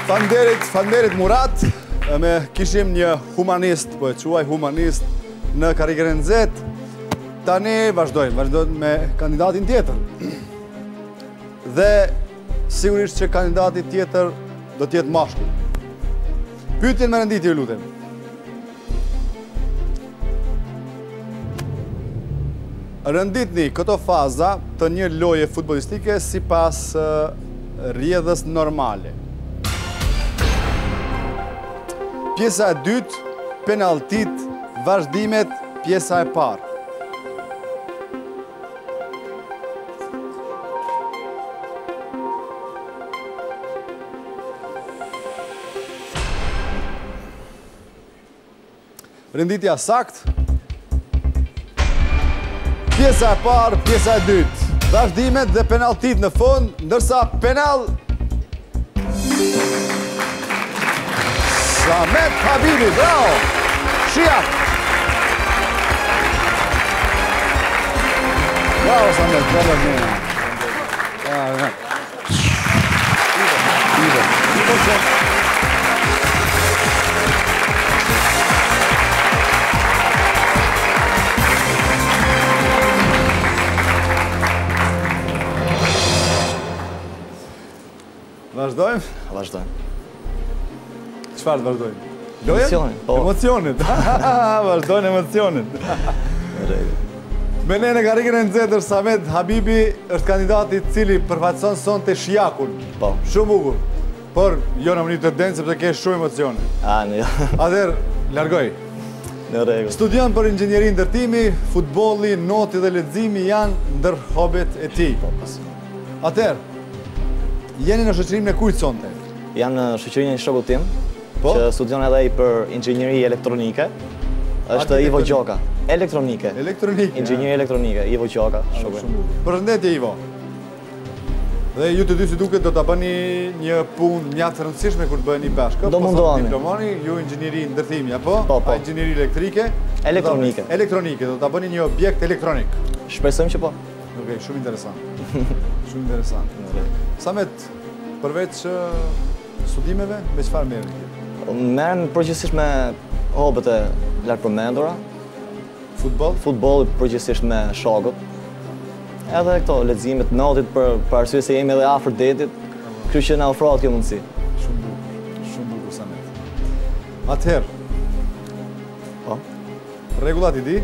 Falënderit Murat. Kishim një humanist, po e quaj humanist, në karrigerën Z. Tani vazhdojmë me kandidatin tjetër. Dhe sigurisht që kandidati tjetër do t'jetë mashkull. Pyetjen me renditje, ju lutem. Renditni këto faza të një loje futbolistike sipas rrjedhës normale. Pjesa e dytë, penaltit, vazhdimet, pjesa e parë. Renditja sakt. Pjesa e parë, pjesa e dytë. Vazhdimet dhe penaltit në fund, ndërsa penal... Samet Habibi, bravo! Shijak! Bravo, Samet, bravo, njëna. Vazhdojmë? Vazhdojmë. Çfarë vazhdojmë? Emocionin. Emocionit. Vazhdojnë emocionit. Me ne në karrigerën Z Samet Habibi është kandidati i cili përfaqëson sonte Shijakun. Po. Shumë bukur. Por jo në mënyrë të denjë sepse ke shumë emocione. Jo. Atëherë, largoj. Në rregull. Studion për inxhinieri ndërtimi, futbolli, noti dhe leximi janë ndër hobet e tij. Po, pas. Atëherë, jeni në shoqërinë e kujt sonte? Janë në shoqërinë e shokut tim, Po? që studion edhe i për inxhinieri elektronike. Është Ivo Gjoka. Elektronike. Elektronike. Inxhinieri elektronike, Ivo Gjoka, shoku. Përshëndetje Ivo. Dhe ju të dy si duket do ta bëni një punë mjaft të rëndësishme kur të bëheni bashkë. Do mundohemi. Diplomani, ju inxhinieri ndërtimi apo? Po. A inxhinieri elektrike? Elektronike. Elektronike, do ta bëni një objekt elektronik. Shpresojmë që po. Okej, shumë interesant. Shumë interesant. Samet, përveç studimeve, me çfarë merrni? Merrem përgjithsisht me hobet e lartpërmendura. Futboll përgjithsisht me shokët. Edhe këto leximet, notit për arsye se jemi edhe afër detit, kështu që na ofrohet kjo mundësi. Shumë bukur Samet. Atëherë. Po. Rregullat i di?